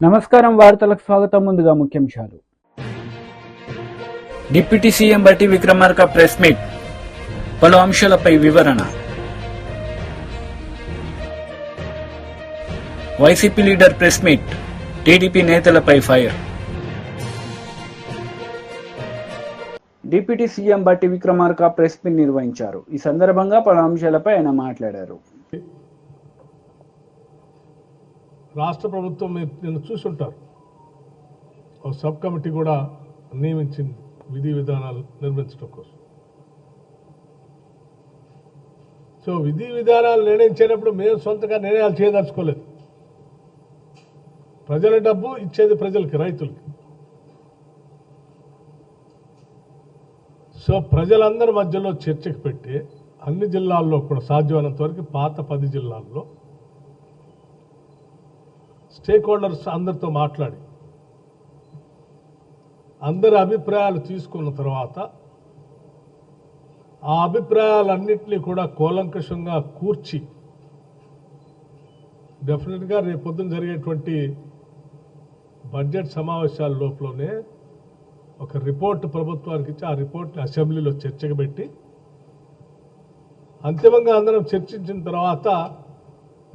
నమస్కారం వార్తలకు స్వాగతం. ముందుగా ముఖ్యాంశాలు. డిప్యూటీ సీఎం బట్టి విక్రమార్క ప్రెస్ మీట్, పలు అంశాలపై వివరణ. YCP leader press meet, TDP నేతలపై ఫైర్. డిప్యూటీ సీఎం బట్టి విక్రమార్క ప్రెస్ మీట్ నిర్వహించారు. ఈ సందర్భంగా పలు అంశాలపై ఆయన మాట్లాడారు. రాష్ట్ర ప్రభుత్వం నేను చూసుంటారు, ఒక సబ్ కమిటీ కూడా నియమించింది విధి విధానాలు నిర్మించడం కోసం. సో విధి విధానాలు నిర్ణయించేటప్పుడు మేము సొంతగా నిర్ణయాలు చేయదలుచుకోలేదు. ప్రజల డబ్బు ఇచ్చేది ప్రజలకి, రైతులకి. సో ప్రజలందరి మధ్యలో చర్చకు పెట్టి అన్ని జిల్లాల్లో కూడా సాధ్యమైనంత వరకు పాత 10 జిల్లాల్లో స్టేక్ హోల్డర్స్ అందరితో మాట్లాడి అందరి అభిప్రాయాలు తీసుకున్న తర్వాత ఆ అభిప్రాయాలన్నింటినీ కూడా కూలంకషంగా కూర్చి డెఫినెట్గా రేపు పొద్దున జరిగేటువంటి బడ్జెట్ సమావేశాల లోపలనే ఒక రిపోర్ట్ ప్రభుత్వానికి ఇచ్చి ఆ రిపోర్ట్ని అసెంబ్లీలో చర్చకు పెట్టి అంతిమంగా అందరం చర్చించిన తర్వాత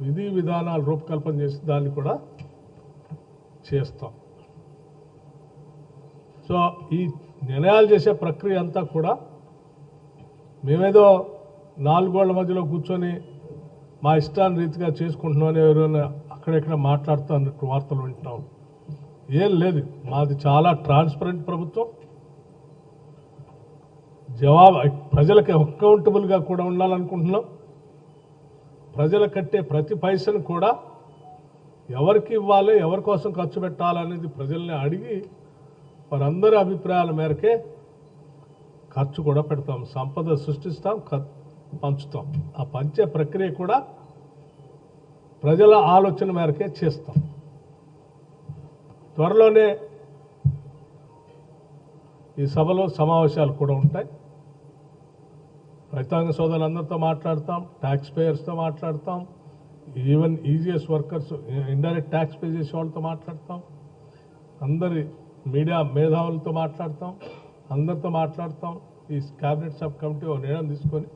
విధి విధానాలు రూపకల్పన చేసి దాన్ని కూడా చేస్తాం. సో ఈ నిర్ణయాలు చేసే ప్రక్రియ అంతా కూడా మేమేదో 4 గోళ్ల మధ్యలో కూర్చొని మా ఇష్టాన్ని రీతిగా చేసుకుంటున్నామని ఎవరైనా అక్కడెక్కడ మాట్లాడుతూ అన్నట్టు వార్తలు వింటున్నాం. ఏం లేదు, మాది చాలా ట్రాన్స్పరెంట్ ప్రభుత్వం. ప్రజలకి అకౌంటబుల్గా కూడా ఉండాలనుకుంటున్నాం. ప్రజలు కట్టే ప్రతి పైసను కూడా ఎవరికి ఇవ్వాలి, ఎవరి కోసం ఖర్చు పెట్టాలనేది ప్రజల్ని అడిగి వారందరి అభిప్రాయాల మేరకే ఖర్చు కూడా పెడతాం. సంపద సృష్టిస్తాం, పంచుతాం. ఆ పంచే ప్రక్రియ కూడా ప్రజల ఆలోచన మేరకే చేస్తాం. త్వరలోనే ఈ సభలో సమావేశాలు కూడా ఉంటాయి. రైతాంగ సోదరులందరితో మాట్లాడతాం, ట్యాక్స్ పేయర్స్తో మాట్లాడతాం, even EGS workers, indirect tax pay చేసే వాళ్ళతో మాట్లాడతాం, అందరి మీడియా మేధావులతో మాట్లాడతాం, అందరితో మాట్లాడతాం. ఈ క్యాబినెట్ సబ్ కమిటీ ఒక నిర్ణయం తీసుకొని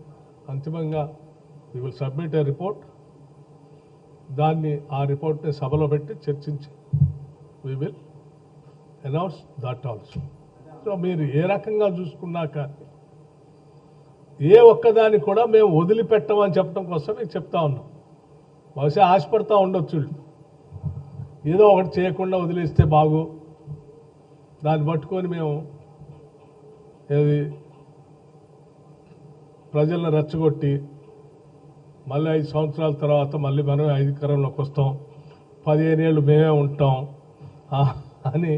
అంతిమంగా we will submit A report. దాన్ని ఆ రిపోర్ట్ని సభలో పెట్టి చర్చించి we will announce that also. So మీరు ఏ రకంగా చూసుకున్నాక ఏ ఒక్కదాన్ని కూడా మేము వదిలిపెట్టమని చెప్పడం కోసం మీకు చెప్తా ఉన్నాం. బహుశా ఆశపడతా ఉండొచ్చు, ఏదో ఒకటి చేయకుండా వదిలేస్తే బాగు, దాన్ని పట్టుకొని మేము ఏది ప్రజలను రెచ్చగొట్టి మళ్ళీ 5 సంవత్సరాల తర్వాత మళ్ళీ మనం అధికారంలోకి వస్తాం, 15 ఏళ్ళు మేమే ఉంటాం అని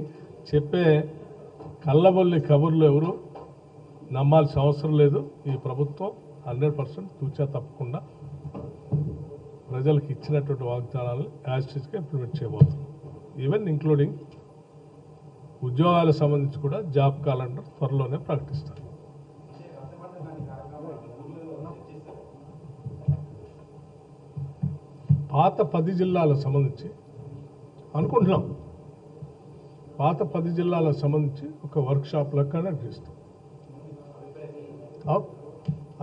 చెప్పే కళ్ళబొల్లి కబుర్లు ఎవరు నమ్మాల్సిన అవసరం లేదు. ఈ ప్రభుత్వం 100% తూచా తప్పకుండా ప్రజలకు ఇచ్చినటువంటి వాగ్దానాలను యాజిటీస్గా ఇంప్లిమెంట్ చేయబోతున్నాం. ఈవెన్ ఇంక్లూడింగ్ ఉద్యోగాలకు సంబంధించి కూడా జాబ్ క్యాలెండర్ త్వరలోనే ప్రకటిస్తారు. పాత 10 జిల్లాలకు సంబంధించి అనుకుంటున్నాం, పాత 10 జిల్లాలకు సంబంధించి ఒక వర్క్షాప్ లెక్క కండక్ట్ చేస్తాం.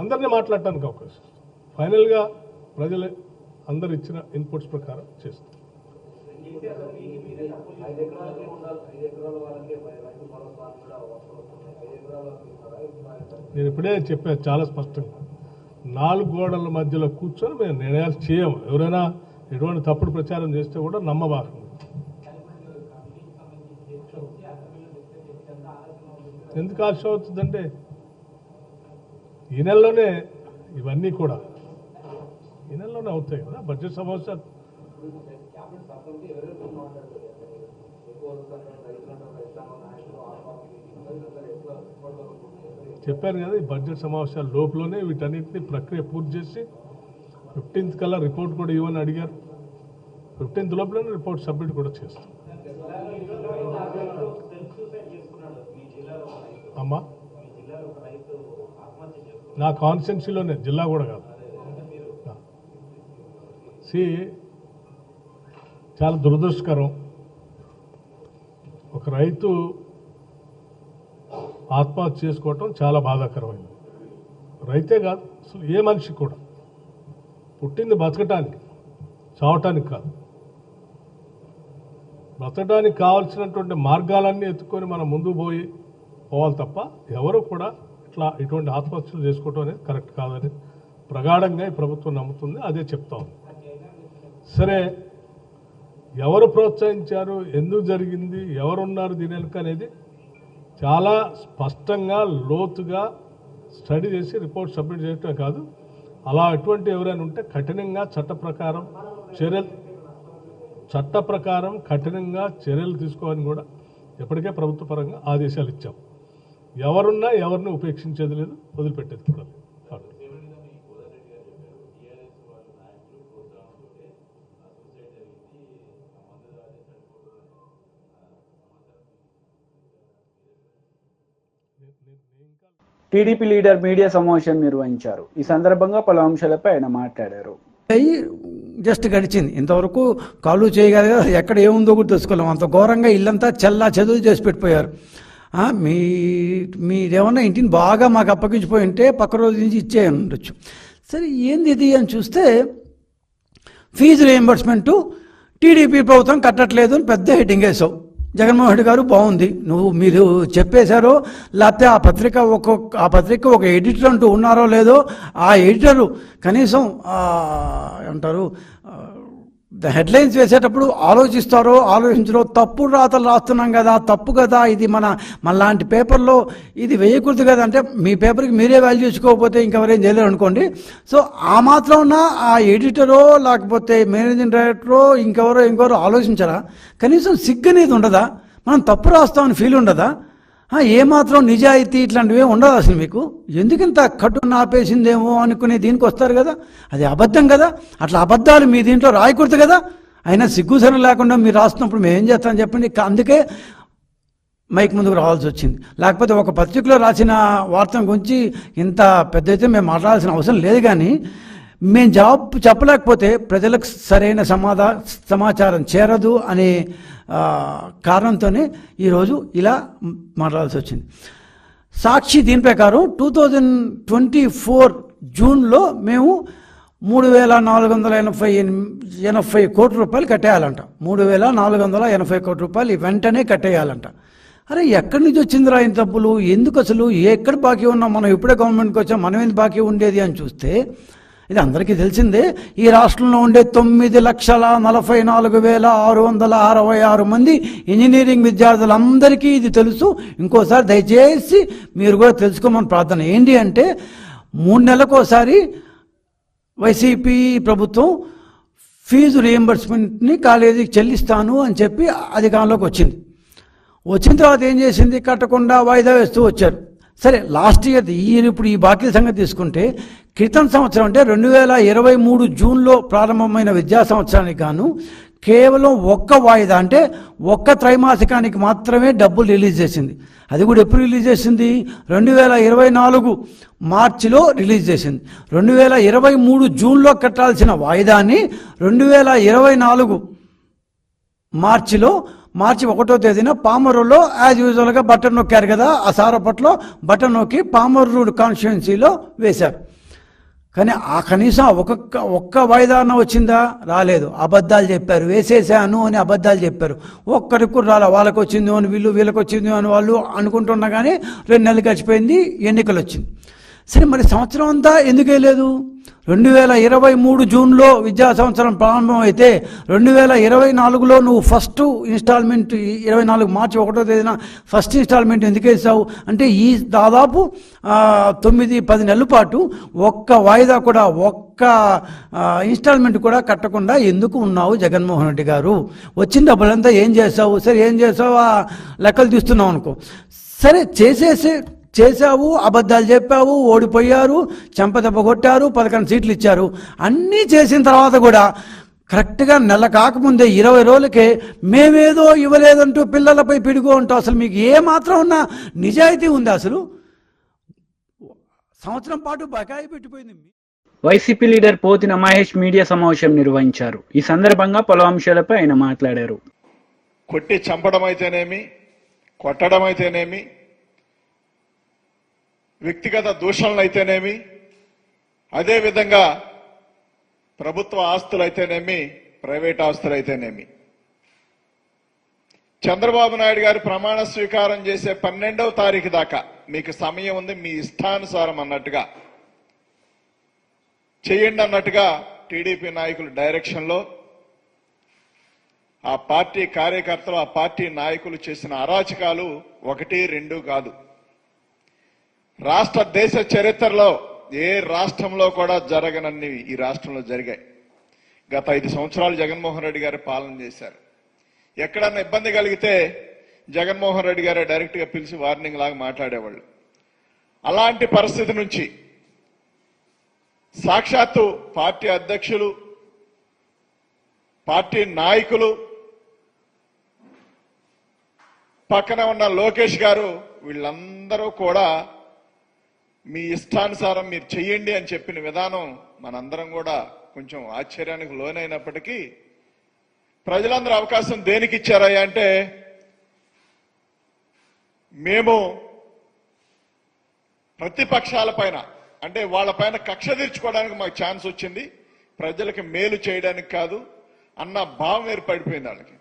అందరినీ మాట్లాడటానికి అవకాశం. ఫైనల్గా ప్రజలు అందరు ఇచ్చిన ఇన్పుట్స్ ప్రకారం చేస్తాం. నేను ఇప్పుడే చెప్పాను చాలా స్పష్టంగా, 4 గోడల మధ్యలో కూర్చొని మేము నిర్ణయాలు చేయము. ఎవరైనా ఎటువంటి తప్పుడు ప్రచారం చేస్తే కూడా నమ్మబాకండి. ఎందుకు ఆలస్యం అవుతుందంటే ఈ నెలలోనే ఇవన్నీ కూడా ఈ నెలలోనే అవుతాయి కదా బడ్జెట్ సమావేశాలు. చెప్పాను కదా, ఈ బడ్జెట్ సమావేశాల లోపలనే వీటన్నిటిని ప్రక్రియ పూర్తి చేసి 15th కల్లా రిపోర్ట్ కూడా ఇవ్వని అడిగారు. 15th లోపలనే రిపోర్ట్ సబ్మిట్ కూడా చేస్తాం. అమ్మా నా కాన్స్టిట్యున్సీలోనే, జిల్లా కూడా కాదు. చాలా దురదృష్టకరం. రైతు ఆత్మహత్య చేసుకోవటం చాలా బాధాకరమైనది. రైతే కాదు, అసలు ఏ మనిషి కూడా పుట్టింది బతకటానికి, చావటానికి కాదు. బతకడానికి కావాల్సినటువంటి మార్గాలన్నీ ఎత్తుకొని మనం ముందు పోవాలి తప్ప ఎవరు కూడా ఇటువంటి ఆత్మహత్యలు చేసుకోవటం అనేది కరెక్ట్ కాదని ప్రగాఢంగా ఈ ప్రభుత్వం నమ్ముతుంది. అదే చెప్తా ఉంది. సరే, ఎవరు ప్రోత్సహించారు, ఎందుకు జరిగింది, ఎవరున్నారు దీని వెనుక అనేది చాలా స్పష్టంగా లోతుగా స్టడీ చేసి రిపోర్ట్ సబ్మిట్ చేయటమే కాదు, అలా అటువంటి ఎవరైనా ఉంటే కఠినంగా చట్ట ప్రకారం కఠినంగా చర్యలు తీసుకోవాలని కూడా ఎప్పటికే ప్రభుత్వ పరంగా ఆదేశాలు ఇచ్చాం. ఎవరున్నా ఎవరిని ఉపేక్షించేది లేదు, వదిలిపెట్టేది కూడా లేదు. టీడీపీ లీడర్ మీడియా సమావేశం నిర్వహించారు. ఈ సందర్భంగా పలు అంశాలపై ఆయన మాట్లాడారు. జస్ట్ గడిచింది, ఇంతవరకు కాలు చేయగలి ఎక్కడ ఏముందో కూడా తెలుసుకోలేము. అంత ఘోరంగా ఇల్లంతా చల్లా చదువు చేసి పెట్టిపోయారు. మీరేమన్నా ఇంటిని బాగా మాకు అప్పగించిపోయి ఉంటే పక్క రోజు నుంచి ఇచ్చే ఉండొచ్చు. సరే, ఏంది ఇది అని చూస్తే ఫీజు రియంబర్స్మెంటు టీడీపీ ప్రభుత్వం కట్టట్లేదు అని పెద్ద హెడ్డింగ్ వేసావు. జగన్మోహన్ రెడ్డి గారు బాగుంది, మీరు చెప్పేశారో లేకపోతే ఆ పత్రిక ఒక ఎడిటర్ అంటూ ఉన్నారో లేదో, ఆ ఎడిటరు కనీసం ఏమంటారు హెడ్లైన్స్ వేసేటప్పుడు ఆలోచించరో తప్పుడు రాతలు రాస్తున్నాం కదా, తప్పు కదా, ఇది మనలాంటి పేపర్లో ఇది వేయకూడదు కదా. అంటే మీ పేపర్కి మీరే వాల్యూ ఇచ్చుకోకపోతే ఇంకెవరేం చేయలేరు అనుకోండి. సో ఆ మాత్రం ఉన్న ఆ ఎడిటరో లేకపోతే మేనేజింగ్ డైరెక్టరో ఇంకెవరో ఆలోచించరా? కనీసం సిగ్గు అనేది ఉండదా? మనం తప్పు రాస్తామని ఫీల్ ఉండదా? ఏమాత్రం నిజాయితీ ఇట్లాంటివి ఉండదు అసలు మీకు. ఎందుకంత కట్టున ఆపేసిందేమో అనుకునే దీనికి వస్తారు కదా, అది అబద్ధం కదా. అట్లా అబద్ధాలు మీ దీంట్లో రాయకూడదు కదా. అయినా సిగ్గుసరం లేకుండా మీరు రాస్తున్నప్పుడు మేము ఏం చేస్తామని చెప్పండి. అందుకే మైక్ ముందుకు రావాల్సి వచ్చింది. లేకపోతే ఒక పత్రికలో రాసిన వార్త గురించి ఇంత పెద్ద అయితే మేము మాట్లాడాల్సిన అవసరం లేదు. కానీ మేము జవాబు చెప్పలేకపోతే ప్రజలకు సరైన సమాచారం చేరదు అనే కారణంతోనే ఈరోజు ఇలా మాట్లాడాల్సి వచ్చింది. సాక్షి దీని ప్రకారం 2024 జూన్లో మేము 3,480 కోట్ల రూపాయలు కట్టేయాలంట. 3,480 కోట్ల రూపాయలు వెంటనే కట్టేయాలంట. అరే, ఎక్కడి నుంచి వచ్చిందిరా ఇంత డబ్బులు? ఎందుకు అసలు ఎక్కడ బాకీ ఉన్నాం? మనం ఇప్పుడే గవర్నమెంట్కి వచ్చాం, మనం ఎందుకు బాకీ ఉండేది అని చూస్తే ఇది అందరికీ తెలిసిందే. ఈ రాష్ట్రంలో ఉండే 9,44,666 మంది ఇంజనీరింగ్ విద్యార్థులందరికీ ఇది తెలుసు. ఇంకోసారి దయచేసి మీరు కూడా తెలుసుకోమని ప్రార్థన. ఏంటి అంటే 3 నెలలకోసారి వైసీపీ ప్రభుత్వం ఫీజు రియంబర్స్మెంట్ని కాలేజీకి చెల్లిస్తాను అని చెప్పి అధికారంలోకి వచ్చిన తర్వాత ఏం చేసింది? కట్టకుండా వాయిదా వేస్తూ వచ్చారు. సరే, లాస్ట్ ఇయర్ ఇప్పుడు ఈ బాకీల సంగతి తీసుకుంటే క్రితం సంవత్సరం అంటే 2023 జూన్లో ప్రారంభమైన విద్యా సంవత్సరానికి గాను కేవలం ఒక్క వాయిదా అంటే ఒక్క త్రైమాసికానికి మాత్రమే డబ్బులు రిలీజ్ చేసింది. అది కూడా ఎప్పుడు రిలీజ్ చేసింది? 2024 మార్చిలో రిలీజ్ చేసింది. 2023 జూన్లో కట్టాల్సిన వాయిదాన్ని 2024 మార్చి 1వ తేదీన పామరులో యాజ్ యూజువల్గా బటన్ నొక్కారు కదా, ఆ సారపట్లో బటన్ నొక్కి పామరు కాన్స్టిట్యుయెన్సీలో వేశారు. కానీ కనీసం ఒక్క వాయిదాన వచ్చిందా? రాలేదు. అబద్ధాలు చెప్పారు, వేసేసాను అని అబద్ధాలు చెప్పారు. ఒక్కరికి కూడా రాలే. వాళ్ళకి వచ్చింది అని వీళ్ళకి వచ్చింది అని వాళ్ళు అనుకుంటున్నా కానీ 2 నెలలు గడిచిపోయింది, ఎన్నికలు వచ్చింది. సరే, మరి సంవత్సరం అంతా ఎందుకు వేయలేదు? 2023 జూన్లో విద్యా సంవత్సరం ప్రారంభం అయితే 2024లో నువ్వు ఫస్ట్ ఇన్స్టాల్మెంట్ 24 మార్చి 1వ తేదీన ఫస్ట్ ఇన్స్టాల్మెంట్ ఎందుకు వేసావు? అంటే ఈ దాదాపు 9-10 నెలల పాటు ఒక్క వాయిదా కూడా ఒక్క ఇన్స్టాల్మెంట్ కూడా కట్టకుండా ఎందుకు ఉన్నావు జగన్మోహన్ రెడ్డి గారు? వచ్చిన డబ్బులంతా ఏం చేసావు? సరే, ఏం చేసావు లెక్కలు తీస్తున్నావు అనుకో. సరే, చేశావు, అబద్ధాలు చెప్పావు, ఓడిపోయారు, చెంపదెబ్బ కొట్టారు, 11 సీట్లు ఇచ్చారు. అన్నీ చేసిన తర్వాత కూడా కరెక్ట్గా నెల కాకముందే 20 రోజులకే మేమేదో ఇవ్వలేదంటూ పిల్లలపై పిడుగు అంటూ అసలు మీకు ఏమాత్రం ఉన్న నిజాయితీ ఉంది? అసలు సంవత్సరం పాటు బకాయి పెట్టిపోయింది. వైసీపీ లీడర్ పోతిన మహేష్ మీడియా సమావేశం నిర్వహించారు. ఈ సందర్భంగా పలు అంశాలపై ఆయన మాట్లాడారు. కొట్టి చంపడం అయితేనేమి, కొట్టడం అయితేనేమి, వ్యక్తిగత దూషణలు అయితేనేమి, అదేవిధంగా ప్రభుత్వ ఆస్తులు అయితేనేమి, ప్రైవేట్ ఆస్తులు అయితేనేమి. చంద్రబాబు నాయుడు గారు ప్రమాణ స్వీకారం చేసే 12వ తారీఖు దాకా మీకు సమయం ఉంది, మీ ఇష్టానుసారం అన్నట్టుగా చేయండి అన్నట్టుగా టీడీపీ నాయకులు డైరెక్షన్లో ఆ పార్టీ కార్యకర్తలు, ఆ పార్టీ నాయకులు చేసిన అరాచకాలు 1, 2 కాదు. రాష్ట్ర దేశ చరిత్రలో ఏ రాష్ట్రంలో కూడా జరగనన్ని ఈ రాష్ట్రంలో జరిగాయి. గత 5 సంవత్సరాలు జగన్మోహన్ రెడ్డి గారు పాలన చేశారు. ఎక్కడన్నా ఇబ్బంది కలిగితే జగన్మోహన్ రెడ్డి గారే డైరెక్ట్ గా పిలిచి వార్నింగ్ లాగా మాట్లాడేవాళ్ళు. అలాంటి పరిస్థితి నుంచి సాక్షాత్తు పార్టీ అధ్యక్షులు, పార్టీ నాయకులు, పక్కన ఉన్న లోకేష్ గారు వీళ్ళందరూ కూడా మీ ఇష్టానుసారం మీరు చెయ్యండి అని చెప్పిన విధానం మనందరం కూడా కొంచెం ఆశ్చర్యానికి లోనైనప్పటికీ ప్రజలందరూ అవకాశం దేనికి ఇచ్చారయ్యా అంటే, మేము ప్రతిపక్షాల పైన అంటే వాళ్ళ పైన కక్ష తీర్చుకోవడానికి మాకు ఛాన్స్ వచ్చింది, ప్రజలకు మేలు చేయడానికి కాదు అన్న భావం ఏర్పడిపోయింది వాళ్ళకి.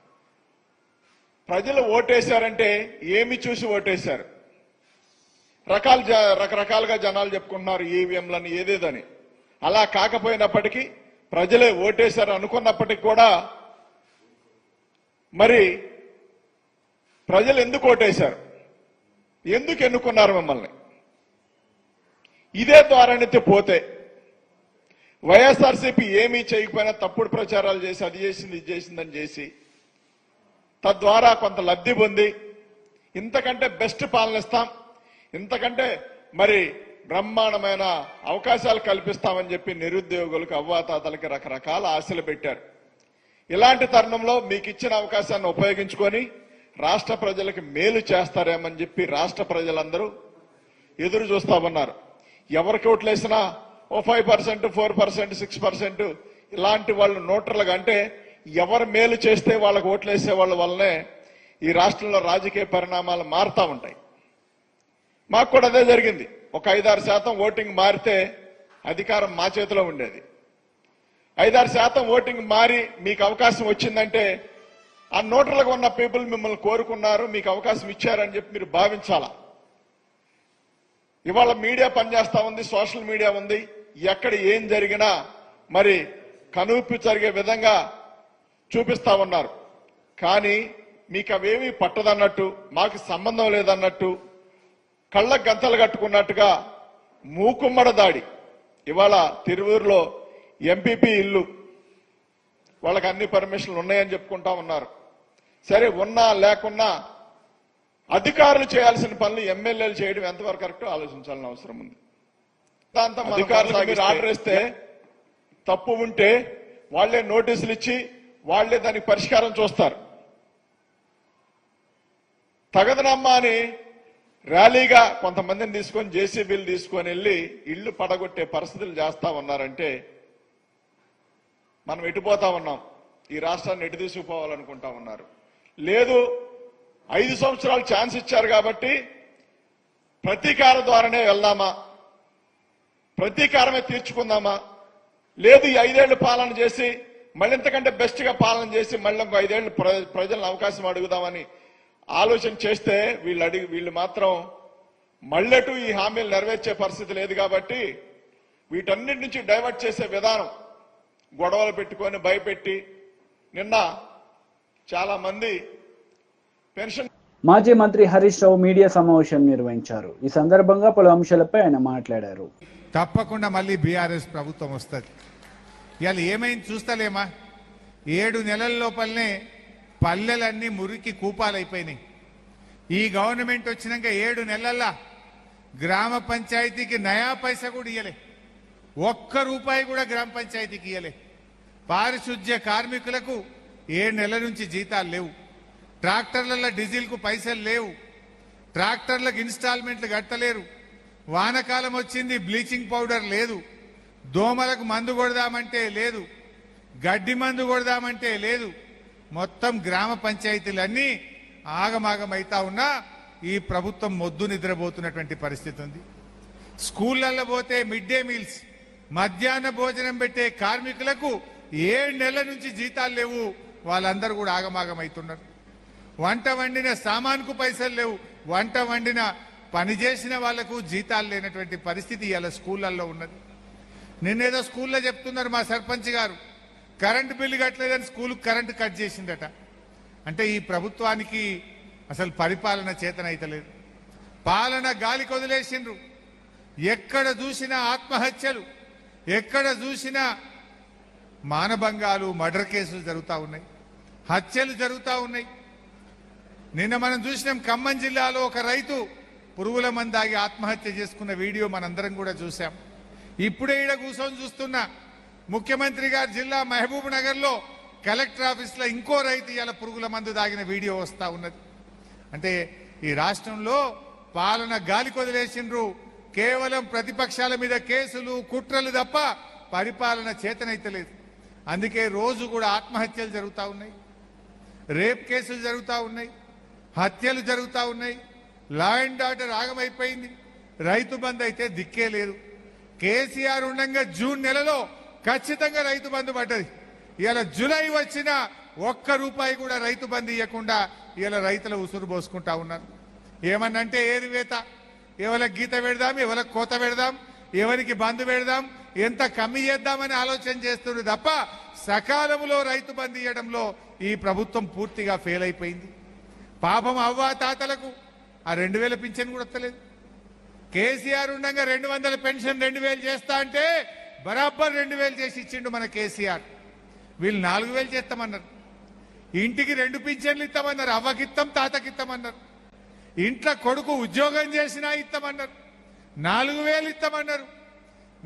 ప్రజలు ఓటేశారంటే ఏమి చూసి ఓటేశారు? రకరకాలుగా జనాలు చెప్పుకుంటున్నారు ఈవీఎంలని ఏదేదని. అలా కాకపోయినప్పటికీ ప్రజలే ఓటేశారు అనుకున్నప్పటికీ కూడా మరి ప్రజలు ఎందుకు ఓటేశారు, ఎందుకు ఎన్నుకున్నారు మిమ్మల్ని? ఇదే ద్వారానైతే పోతే వైఎస్ఆర్సీపీ ఏమీ చేయకపోయినా తప్పుడు ప్రచారాలు చేసి అది చేసింది ఇది చేసిందని చేసి తద్వారా కొంత లబ్ధి పొంది ఇంతకంటే బెస్ట్ పాలన ఇస్తాం, ఇంతకంటే మరి బ్రహ్మాండమైన అవకాశాలు కల్పిస్తామని చెప్పి నిరుద్యోగులకు, అవ్వాతాతలకి రకరకాల ఆశలు పెట్టారు. ఇలాంటి తరుణంలో మీకు ఇచ్చిన అవకాశాన్ని ఉపయోగించుకొని రాష్ట్ర ప్రజలకు మేలు చేస్తారేమని చెప్పి రాష్ట్ర ప్రజలందరూ ఎదురు చూస్తా ఉన్నారు. ఎవరికి ఓట్లేసినా ఓ 5%, 4%, 6% ఇలాంటి వాళ్ళు నోటర్లుగా అంటే ఎవరు మేలు చేస్తే వాళ్ళకు ఓట్లేసే వాళ్ళ వల్లనే ఈ రాష్ట్రంలో రాజకీయ పరిణామాలు మారుతా ఉంటాయి. మాకు కూడా అదే జరిగింది. ఒక 5-6% ఓటింగ్ మారితే అధికారం మా చేతిలో ఉండేది. 5-6% ఓటింగ్ మారి మీకు అవకాశం వచ్చిందంటే ఆ నోటర్లుగా ఉన్న పీపుల్ మిమ్మల్ని కోరుకున్నారు, మీకు అవకాశం ఇచ్చారని చెప్పి మీరు భావించాలా. ఇవాళ మీడియా పనిచేస్తా ఉంది, సోషల్ మీడియా ఉంది. ఎక్కడ ఏం జరిగినా మరి కనువిప్పి జరిగే విధంగా చూపిస్తా ఉన్నారు. కానీ మీకు అవేమీ పట్టదన్నట్టు, మాకు సంబంధం లేదన్నట్టు, కళ్ళకు గంతలు కట్టుకున్నట్టుగా మూకుమ్మడ దాడి. ఇవాళ తిరువూరులో ఎంపీపీ ఇల్లు, వాళ్ళకి అన్ని పర్మిషన్లు ఉన్నాయని చెప్పుకుంటా ఉన్నారు. సరే, ఉన్నా లేకున్నా అధికారులు చేయాల్సిన పనులు ఎమ్మెల్యేలు చేయడం ఎంతవరకు కరెక్ట్ ఆలోచించాలని అవసరం ఉంది. అధికారులు మీరు ఆర్డర్ ఇస్తే తప్పు ఉంటే వాళ్లే నోటీసులు ఇచ్చి వాళ్లే దానికి పరిష్కారం చూస్తారు. తగదనమ్మా అని ర్యాలీగా కొంతమందిని తీసుకొని జేసీబీలు తీసుకొని వెళ్ళి ఇళ్లు పడగొట్టే పరిస్థితులు చేస్తా ఉన్నారంటే మనం ఎటుపోతా ఉన్నాం, ఈ రాష్ట్రాన్ని ఎటు తీసుకుపోవాలనుకుంటా ఉన్నారు. లేదు, 5 సంవత్సరాలు ఛాన్స్ ఇచ్చారు కాబట్టి ప్రతీకార ద్వారానే వెళ్దామా, ప్రతీకారమే తీర్చుకుందామా, లేదు ఈ 5 ఏళ్లు పాలన చేసి మళ్ళీ ఇంతకంటే బెస్ట్ గా పాలన చేసి మళ్ళీ ఇంకో 5 ఏళ్లు ప్రజలను అవకాశం అడుగుదామని ఆలోచన చేస్తే వీళ్ళు మాత్రం మళ్ళెటు ఈ హామీలు నెరవేర్చే పరిస్థితి లేదు. కాబట్టి వీటన్నిటి నుంచి డైవర్ట్ చేసే విధానం, గొడవలు పెట్టుకొని భయపెట్టి నిన్న చాలా మంది పెన్షన్. మాజీ మంత్రి హరీష్ రావు మీడియా సమావేశం నిర్వహించారు. ఈ సందర్భంగా పలు అంశాలపై ఆయన మాట్లాడారు. తప్పకుండా మళ్ళీ బీఆర్ఎస్ ప్రభుత్వం వస్తుంది. ఇవాళ ఏమైంది చూస్తలేమా? 7 నెలల లోపలనే పల్లెలన్నీ మురికి కూపాలైపోయినాయి. ఈ గవర్నమెంట్ వచ్చినాక 7 నెలల్లో గ్రామ పంచాయతీకి నయా పైసా కూడా ఇయ్యలే, 1 రూపాయి కూడా గ్రామ పంచాయతీకి ఇయ్యలే. పారిశుద్ధ్య కార్మికులకు 7 నెలల నుంచి జీతాలు లేవు, ట్రాక్టర్లలో డీజిల్కు పైసలు లేవు, ట్రాక్టర్లకు ఇన్స్టాల్మెంట్లు కట్టలేరు, వానకాలం వచ్చింది బ్లీచింగ్ పౌడర్ లేదు, దోమలకు మందు కొడదామంటే లేదు, గడ్డి మందు కొడదామంటే లేదు. మొత్తం గ్రామ పంచాయతీలన్నీ ఆగమాగమైతా ఉన్నా ఈ ప్రభుత్వం మొద్దు నిద్రపోతున్నటువంటి పరిస్థితి ఉంది. స్కూళ్ళల్లో పోతే మిడ్ డే మీల్స్, మధ్యాహ్న భోజనం పెట్టే కార్మికులకు 7 నెలల నుంచి జీతాలు లేవు. వాళ్ళందరూ కూడా ఆగమాగమవుతున్నారు. వంట వండిన సామాన్కు పైసలు లేవు. వంట వండిన పని చేసిన వాళ్లకు జీతాలు లేనటువంటి పరిస్థితి ఇలా స్కూళ్ళల్లో ఉన్నది. నిన్నేదో స్కూల్లో చెప్తున్నారు మా సర్పంచ్ గారు, కరెంటు బిల్లు కట్టలేదని స్కూలుకు కరెంటు కట్ చేసిందట. అంటే ఈ ప్రభుత్వానికి అసలు పరిపాలన చేతనైతలేదు. పాలన గాలికి వదిలేసిండ్రు. ఎక్కడ చూసినా ఆత్మహత్యలు, ఎక్కడ చూసినా మానభంగాలు, మర్డర్ కేసులు జరుగుతూ ఉన్నాయి, హత్యలు జరుగుతూ ఉన్నాయి. నిన్న మనం చూసినాం ఖమ్మం జిల్లాలో ఒక రైతు పురుగుల మందాగి ఆత్మహత్య చేసుకున్న వీడియో మనందరం కూడా చూసాం. ఇప్పుడే ఈడ కూర్చొని చూస్తున్నా ముఖ్యమంత్రి గారి జిల్లా మహబూబ్ నగర్ లో కలెక్టర్ ఆఫీస్ లో ఇంకో రైతు ఇలా పురుగుల మందు దాగిన వీడియో వస్తా ఉన్నది. అంటే ఈ రాష్ట్రంలో పాలన గాలికి వదిలేసిండ్రు. కేవలం ప్రతిపక్షాల మీద కేసులు, కుట్రలు తప్ప పరిపాలన చేతనైతలేదు. అందుకే రోజు కూడా ఆత్మహత్యలు జరుగుతూ ఉన్నాయి, రేప్ కేసులు జరుగుతూ ఉన్నాయి, హత్యలు జరుగుతూ ఉన్నాయి. లా అండ్ ఆర్డర్ ఆగమైపోయింది. రైతు బంధు అయితే దిక్కే లేదు. కేసీఆర్ ఉండగా జూన్ నెలలో ఖచ్చితంగా రైతు బంధు పడ్డది. ఇలా జూలై వచ్చిన ₹1 కూడా రైతు బంధు ఇవ్వకుండా ఇలా రైతుల ఉసురు పోసుకుంటా ఉన్నారు. ఏమన్నంటే ఏరివేత, ఎవరికి గీత పెడదాం, ఎవరికి కోత పెడదాం, ఎవరికి బంధు పెడదాం, ఎంత కమ్మి చేద్దామని ఆలోచన చేస్తున్నారు తప్ప సకాలంలో రైతు బంధు ఇవ్వడంలో ఈ ప్రభుత్వం పూర్తిగా ఫెయిల్ అయిపోయింది. పాపం అవ్వా తాతలకు ఆ 2000 పింఛన్ కూడా వస్తలేదు. కేసీఆర్ ఉండగా 200 పెన్షన్ 2000 చేస్తా అంటే బరాబర్ 2000 చేసి ఇచ్చిండు మన కేసీఆర్. వీళ్ళు 4000 చేస్తామన్నారు. ఇంటికి 2 పింఛన్లు ఇస్తామన్నారు. అవ్వకిత్తం, తాతకిత్తామన్నారు. ఇంట్లో కొడుకు ఉద్యోగం చేసినా ఇస్తామన్నారు. 4000 ఇస్తామన్నారు.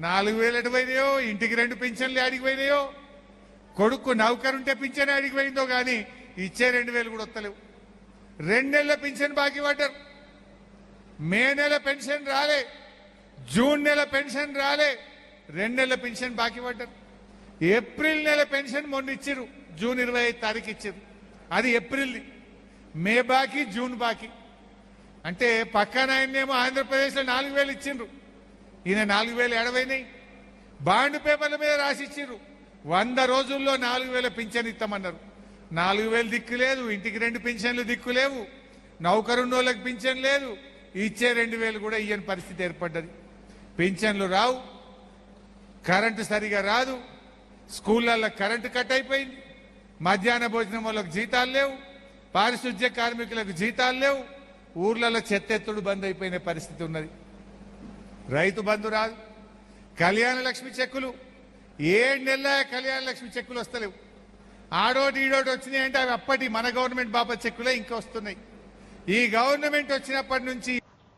4000 ఎటుపోయినాయో, ఇంటికి 2 పింఛన్లు అడిగిపోయినాయో, కొడుకు నౌకరుంటే పింఛన్ అడిగిపోయిందో కానీ ఇచ్చే 2000 కూడా వస్తలేవు. 2 నెలల పింఛన్ బాకీ పడ్డారు. మే నెల పెన్షన్ రాలే, జూన్ నెల పెన్షన్ రాలే, 2 నెలల పెన్షన్ బాకీ పడ్డారు. ఏప్రిల్ నెల పెన్షన్ మొన్న ఇచ్చిర్రు, జూన్ 25 తారీఖు ఇచ్చిర్రు. అది ఏప్రిల్. మే బాకీ, జూన్ బాకీ. అంటే పక్కన ఆయనేమో ఆంధ్రప్రదేశ్లో 4000 ఇచ్చిండ్రు, ఈయన 4000 ఎడవైనాయి. బాండ్ పేపర్ల మీద రాసి ఇచ్చిర్రు. 100 రోజుల్లో 4000 పింఛన్ ఇస్తామన్నారు. 4000 దిక్కు లేదు, ఇంటికి 2 పింఛన్లు దిక్కు లేవు, నౌకరున్నోళ్ళకి పింఛన్ లేదు, ఇచ్చే 2000 కూడా ఇయ్యని పరిస్థితి ఏర్పడ్డది. పింఛన్లు రావు, కరెంటు సరిగా రాదు, స్కూళ్ళల్లో కరెంటు కట్ అయిపోయింది, మధ్యాహ్న భోజనం వాళ్ళకి జీతాలు లేవు, పారిశుద్ధ్య కార్మికులకు జీతాలు లేవు, ఊర్లలో చెత్తెత్తుడు బంద్ అయిపోయిన పరిస్థితి ఉన్నది. రైతు బంధు రాదు, కళ్యాణ లక్ష్మి చెక్కులు 7 నెలల కళ్యాణ లక్ష్మి చెక్కులు వస్తలేవు. ఆడోటి ఈడోటి వచ్చినాయి అంటే అవి అప్పటి మన గవర్నమెంట్ బాబా చెక్కులే ఇంకా వస్తున్నాయి. ఈ గవర్నమెంట్ వచ్చినప్పటి నుంచి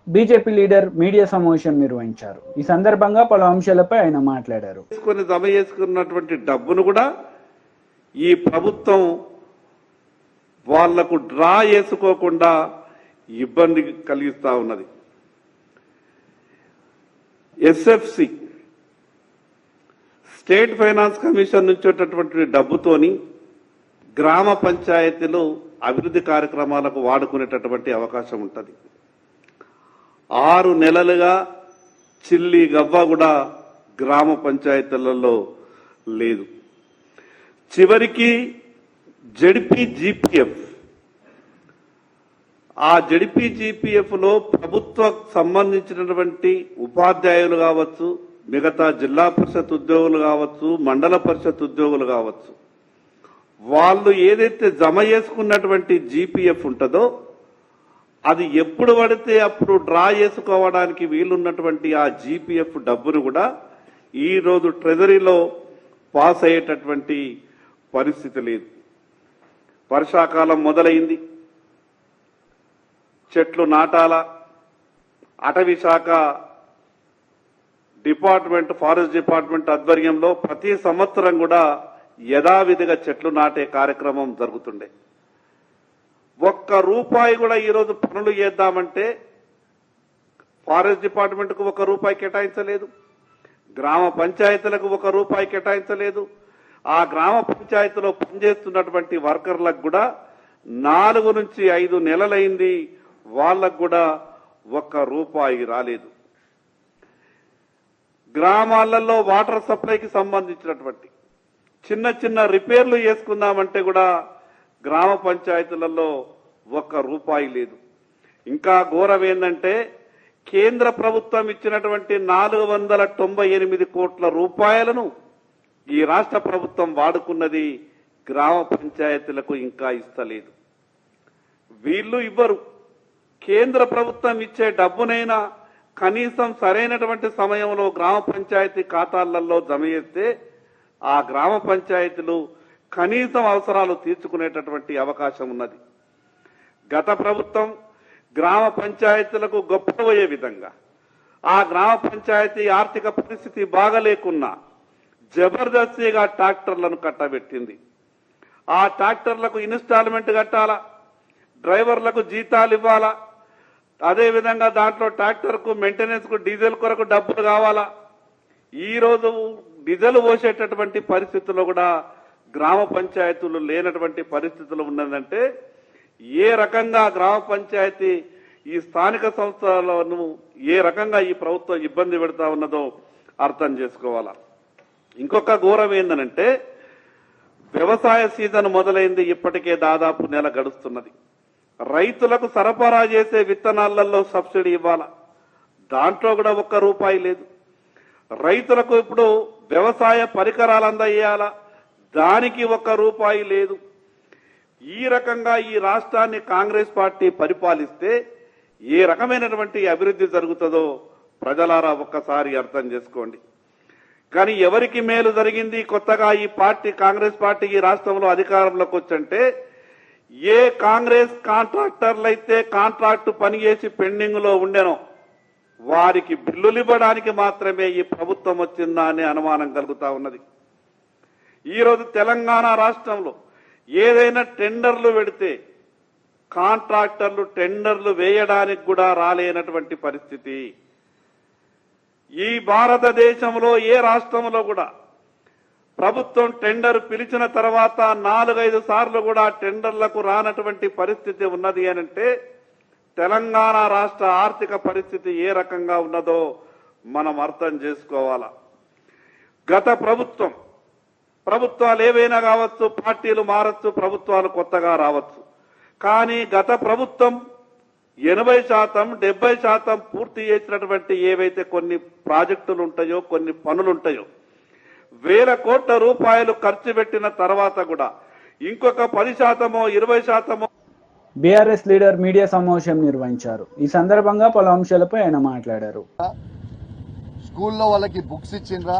బీజేపీ లీడర్ మీడియా సమావేశం నిర్వహించారు. ఈ సందర్భంగా పలు అంశాలపై ఆయన మాట్లాడారు. జమ చేసుకున్నటువంటి డబ్బును కూడా ఈ ప్రభుత్వం వాళ్లకు డ్రా చేసుకోకుండా ఇబ్బంది కలిగిస్తా ఉన్నది. ఎస్ఎఫ్సి స్టేట్ ఫైనాన్స్ కమిషన్ నుంచి వచ్చేటటువంటి డబ్బుతోని గ్రామ పంచాయతీలు అభివృద్ధి కార్యక్రమాలకు వాడుకునేటటువంటి అవకాశం ఉంటుంది. 6 నెలలుగా చిల్లి గవ్వ కూడా గ్రామ పంచాయతీలలో లేదు. చివరికి జెడ్పీజీపీఎఫ్, ఆ జెడ్పీజీపీఎఫ్ లో ప్రభుత్వ సంబంధించినటువంటి ఉపాధ్యాయులు కావచ్చు, మిగతా జిల్లా పరిషత్ ఉద్యోగులు కావచ్చు, మండల పరిషత్ ఉద్యోగులు కావచ్చు, వాళ్ళు ఏదైతే జమ చేసుకున్నటువంటి జీపీఎఫ్ ఉంటుందో అది ఎప్పుడు పడితే అప్పుడు డ్రా చేసుకోవడానికి వీలున్నటువంటి ఆ జీపీఎఫ్ డబ్బును కూడా ఈ రోజు ట్రెజరీలో పాస్ అయ్యేటటువంటి పరిస్థితి లేదు. వర్షాకాలం మొదలైంది, చెట్లు నాటాల. అటవీ శాఖ డిపార్ట్మెంట్, ఫారెస్ట్ డిపార్ట్మెంట్ ఆధ్వర్యంలో ప్రతి సంవత్సరం కూడా యథావిధిగా చెట్లు నాటే కార్యక్రమం జరుగుతుండే. ₹1 కూడా ఈరోజు పనులు చేద్దామంటే ఫారెస్ట్ డిపార్ట్మెంట్కు ₹1 కేటాయించలేదు, గ్రామ పంచాయతీలకు ₹1 కేటాయించలేదు. ఆ గ్రామ పంచాయతీలో పనిచేస్తున్నటువంటి వర్కర్లకు కూడా 4 నుంచి 5 నెలలైంది, వాళ్ళకు కూడా ₹1 రాలేదు. గ్రామాలలో వాటర్ సప్లైకి సంబంధించినటువంటి చిన్న చిన్న రిపేర్లు చేసుకుందామంటే కూడా గ్రామ పంచాయతీలలో ₹1 లేదు. ఇంకా ఘోరం ఏంటంటే కేంద్ర ప్రభుత్వం ఇచ్చినటువంటి 498 కోట్ల రూపాయలను ఈ రాష్ట్ర ప్రభుత్వం వాడుకున్నది గ్రామ పంచాయతీలకు ఇంకా ఇస్తలేదు. వీళ్ళు ఇవ్వరు. కేంద్ర ప్రభుత్వం ఇచ్చే డబ్బునైనా కనీసం సరైనటువంటి సమయంలో గ్రామ పంచాయతీ ఖాతాలలో జమ చేస్తే ఆ గ్రామ పంచాయతీలు కనీసం అవసరాలు తీర్చుకునేటటువంటి అవకాశం ఉన్నది. గత ప్రభుత్వం గ్రామ పంచాయతీలకు గొప్పపోయే విధంగా ఆ గ్రామ పంచాయతీ ఆర్థిక పరిస్థితి బాగలేకున్నా జబర్దస్తిగా ట్రాక్టర్లను కట్టబెట్టింది. ఆ ట్రాక్టర్లకు ఇన్స్టాల్మెంట్ కట్టాలా, డ్రైవర్లకు జీతాలు ఇవ్వాలా, అదేవిధంగా దాంట్లో ట్రాక్టర్కు మెయింటెనెన్స్ కు డీజిల్ కొరకు డబ్బులు కావాలా. ఈ రోజు డీజిల్ పోసేటటువంటి పరిస్థితుల్లో కూడా గ్రామ పంచాయతీలు లేనటువంటి పరిస్థితులు ఉన్నదంటే ఏ రకంగా గ్రామ పంచాయతీ ఈ స్థానిక సంస్థలను ఏ రకంగా ఈ ప్రభుత్వం ఇబ్బంది పెడతా ఉన్నదో అర్థం చేసుకోవాలా. ఇంకొక ఘోరం ఏందనంటే వ్యవసాయ సీజన్ మొదలైంది, ఇప్పటికే దాదాపు నెల గడుస్తున్నది. రైతులకు సరఫరా చేసే విత్తనాలలో సబ్సిడీ ఇవ్వాలా, దాంట్లో కూడా ₹1 లేదు. రైతులకు ఇప్పుడు వ్యవసాయ పరికరాలు అందజేయాలా, దానికి ₹1 లేదు. ఈ రకంగా ఈ రాష్ట్రాన్ని కాంగ్రెస్ పార్టీ పరిపాలిస్తే ఏ రకమైనటువంటి అభివృద్ధి జరుగుతుందో ప్రజలారా ఒక్కసారి అర్థం చేసుకోండి. కానీ ఎవరికి మేలు జరిగింది కొత్తగా ఈ పార్టీ కాంగ్రెస్ పార్టీ ఈ రాష్ట్రంలో అధికారంలోకి వచ్చంటే ఏ కాంగ్రెస్ కాంట్రాక్టర్లైతే కాంట్రాక్టు పనిచేసి పెండింగ్ లో ఉండెనో వారికి బిల్లులు ఇవ్వడానికి మాత్రమే ఈ ప్రభుత్వం వచ్చిందా అనే అనుమానం కలుగుతా ఉన్నది. ఈరోజు తెలంగాణ రాష్ట్రంలో ఏదైనా టెండర్లు పెడితే కాంట్రాక్టర్లు టెండర్లు వేయడానికి కూడా రాలేనటువంటి పరిస్థితి. ఈ భారతదేశంలో ఏ రాష్ట్రంలో కూడా ప్రభుత్వం టెండర్ పిలిచిన తర్వాత 4-5 సార్లు కూడా టెండర్లకు రానటువంటి పరిస్థితి ఉన్నది అనంటే తెలంగాణ రాష్ట్ర ఆర్థిక పరిస్థితి ఏ రకంగా ఉన్నదో మనం అర్థం చేసుకోవాలా. గత ప్రభుత్వాలు ఏవైనా కావచ్చు, పార్టీలు మారచ్చు, ప్రభుత్వాలు కొత్తగా రావచ్చు, కానీ గత ప్రభుత్వం 80%, 70% పూర్తి చేసినటువంటి ఏవైతే కొన్ని ప్రాజెక్టులు ఉంటాయో, కొన్ని పనులుంటాయో, ₹1,000 కోట్ల ఖర్చు పెట్టిన తర్వాత కూడా ఇంకొక 10%, 20% బీఆర్ఎస్ లీడర్ మీడియా సమావేశం నిర్వహించారు. ఈ సందర్భంగా పలు అంశాలపై ఆయన మాట్లాడారు. స్కూల్లో వాళ్ళకి బుక్స్ ఇచ్చిండ్రా,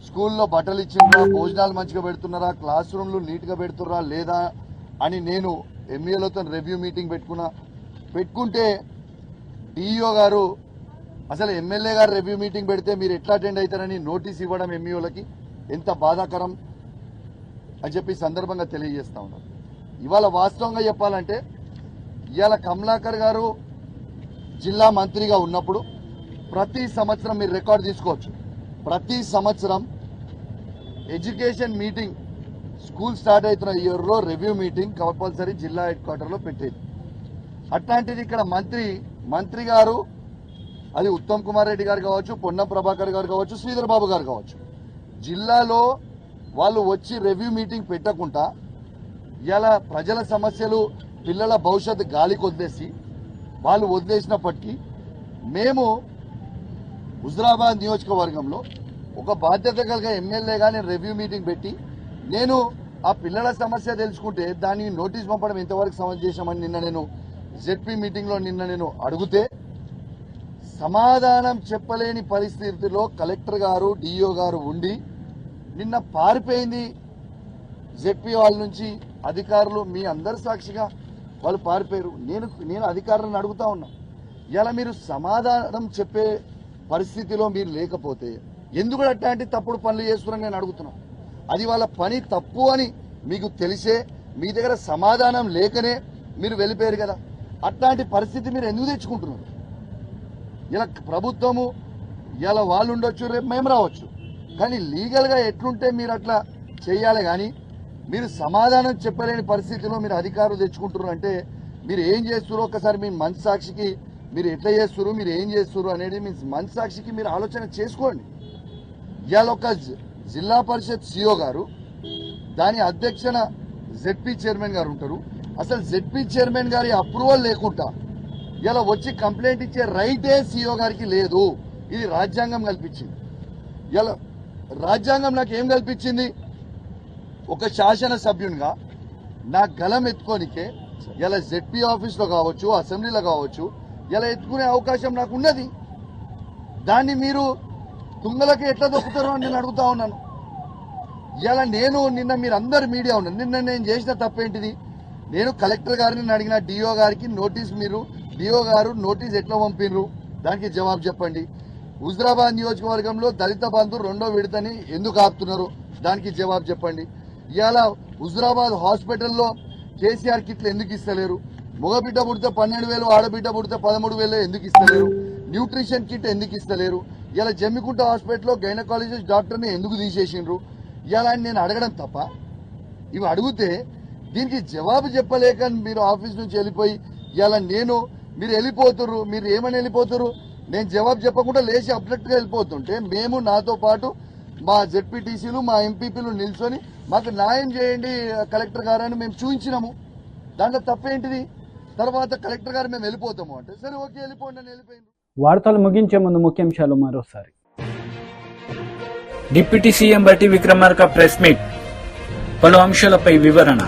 స్కూల్లో బట్టలు ఇచ్చిండ్రా, భోజనాలు మంచిగా పెడుతున్నారా, క్లాస్ రూమ్లు నీట్గా పెడుతున్నారా లేదా అని నేను ఎంఈఓలతో రివ్యూ మీటింగ్ పెట్టుకుంటే డిఈఓ గారు అసలు ఎమ్మెల్యే గారు రివ్యూ మీటింగ్ పెడితే మీరు ఎట్లా అటెండ్ అవుతారని నోటీస్ ఇవ్వడం ఎంఈఓలకి ఎంత బాధాకరం అని చెప్పి సందర్భంగా తెలియజేస్తా ఉన్నారు. ఇవాళ వాస్తవంగా చెప్పాలంటే ఇవాళ కమలాకర్ గారు జిల్లా మంత్రిగా ఉన్నప్పుడు ప్రతి సంవత్సరం మీరు రికార్డు తీసుకోవచ్చు, ప్రతి సంవత్సరం ఎడ్యుకేషన్ మీటింగ్ స్కూల్ స్టార్ట్ అవుతున్న ఇయర్లో రివ్యూ మీటింగ్ కంపల్సరీ జిల్లా హెడ్ క్వార్టర్లో పెట్టేది. అట్లాంటిది ఇక్కడ మంత్రి గారు, అది ఉత్తమ్ కుమార్ రెడ్డి గారు కావచ్చు, పొన్నం ప్రభాకర్ గారు కావచ్చు, శ్రీధర్ బాబు గారు కావచ్చు, జిల్లాలో వాళ్ళు వచ్చి రివ్యూ మీటింగ్ పెట్టకుండా ఇలా ప్రజల సమస్యలు, పిల్లల భవిష్యత్తు గాలికి వదిలేసి వాళ్ళు వదిలేసినప్పటికీ మేము హుజరాబాద్ నియోజకవర్గంలో ఒక బాధ్యత కలిగిన ఎమ్మెల్యేగా నేను రివ్యూ మీటింగ్ పెట్టి నేను ఆ పిల్లల సమస్య తెలుసుకుంటే దాన్ని నోటీస్ పంపడం ఎంతవరకు సమంజసమని నిన్న నేను జెడ్పీ మీటింగ్లో నేను అడిగితే సమాధానం చెప్పలేని పరిస్థితిలో కలెక్టర్ గారు, డిఓ గారు ఉండి నిన్న పారిపోయింది. జెడ్పీ వాళ్ళ నుంచి అధికారులు మీ అందరి సాక్షిగా వాళ్ళు పారిపోయారు. నేను అధికారులను అడుగుతా ఉన్నా, ఇలా మీరు సమాధానం చెప్పే పరిస్థితిలో మీరు లేకపోతే ఎందుకు అట్లాంటి తప్పుడు పనులు చేస్తున్నారని నేను అడుగుతున్నా. అది వాళ్ళ పని తప్పు అని మీకు తెలిసే మీ దగ్గర సమాధానం లేకనే మీరు వెళ్ళిపోయారు కదా. అట్లాంటి పరిస్థితి మీరు ఎందుకు తెచ్చుకుంటున్నారు? ఇలా ప్రభుత్వము ఇలా వాళ్ళు ఉండొచ్చు, రేపు మేము రావచ్చు, కానీ లీగల్గా ఎట్లుంటే మీరు అట్లా చేయాలి. కానీ మీరు సమాధానం చెప్పలేని పరిస్థితిలో మీరు అధికారులు తెచ్చుకుంటున్నారు అంటే మీరు ఏం చేస్తున్నారు ఒకసారి మీ మనస్సాక్షికి మీరు ఎట్లా చేస్తున్నారు మీరు ఏం చేస్తున్నారు అనేది మీ మనస్సాక్షికి మీరు ఆలోచన చేసుకోండి. ఇవాళ ఒక జిల్లా పరిషత్ సిఓ గారు దాని అధ్యక్షన జెడ్పీ చైర్మన్ గారు ఉంటారు. అసలు జెడ్పీ చైర్మన్ గారి అప్రూవల్ లేకుండా ఇలా వచ్చి కంప్లైంట్ ఇచ్చే రైటే సిఓ గారికి లేదు. ఇది రాజ్యాంగం కల్పించింది. ఇలా రాజ్యాంగం నాకు ఏం కల్పించింది? ఒక శాసన సభ్యునిగా నా గలం ఎత్తుకోనికే ఇలా జెడ్పీ ఆఫీస్లో కావచ్చు అసెంబ్లీలో కావచ్చు ఇలా ఎత్తుకునే అవకాశం నాకు ఉన్నది. దాన్ని మీరు తుంగలకి ఎట్లా దొక్కుతారో అని నేను అడుగుతా ఉన్నాను. ఇలా నేను నిన్న మీరు అందరు మీడియా ఉన్నారు, నిన్న నేను చేసిన తప్పేంటిది? నేను కలెక్టర్ గారిని అడిగిన డిఓ గారికి నోటీస్, మీరు డిఓ గారు నోటీస్ ఎట్లా పంపినరు దానికి జవాబు చెప్పండి. హుజరాబాద్ నియోజకవర్గంలో దళిత బంధు 2వ విడతని ఎందుకు ఆపుతున్నారు దానికి జవాబు చెప్పండి. ఇవాళ హుజరాబాద్ హాస్పిటల్లో కేసీఆర్ కిట్లు ఎందుకు ఇస్తలేరు? మగబిడ్డ పుడితే 12,000, ఆడబిడ్డ పుడితే 13,000 ఎందుకు ఇస్తలేరు? న్యూట్రిషన్ కిట్ ఎందుకు ఇస్తలేరు? ఇలా జమ్మికుంట హాస్పిటల్లో గైనకాలజిస్ట్ డాక్టర్ని ఎందుకు తీసేసిండ్రు? ఇలా నేను అడగడం తప్ప ఇవి అడిగితే దీనికి జవాబు చెప్పలేక మీరు ఆఫీస్ నుంచి వెళ్ళిపోయి ఇలా మీరు వెళ్ళిపోతున్నారు. మీరు ఏమని వెళ్ళిపోతారు? నేను జవాబు చెప్పకుండా లేచి అబ్జెక్ట్ గా వెళ్ళిపోతుంటే మేము నాతో పాటు మా జెడ్పీటీసీలు మా ఎంపీపీలు నిల్చొని మాకు న్యాయం చేయండి కలెక్టర్ గారు అని మేము చూపించినాము. దాంట్లో తప్పేంటిది? తర్వాత కలెక్టర్ గారు మేము వెళ్ళిపోతాము అంటే సరే ఓకే వెళ్ళిపోండి అని వెళ్ళిపోయింది. వార్తలు ముగించే ముందు ముఖ్యాంశాలు మరోసారి. డిప్యూటీ సీఎం బట్టి విక్రమార్క ప్రెస్ మీట్, పలు అంశాలపై వివరణ.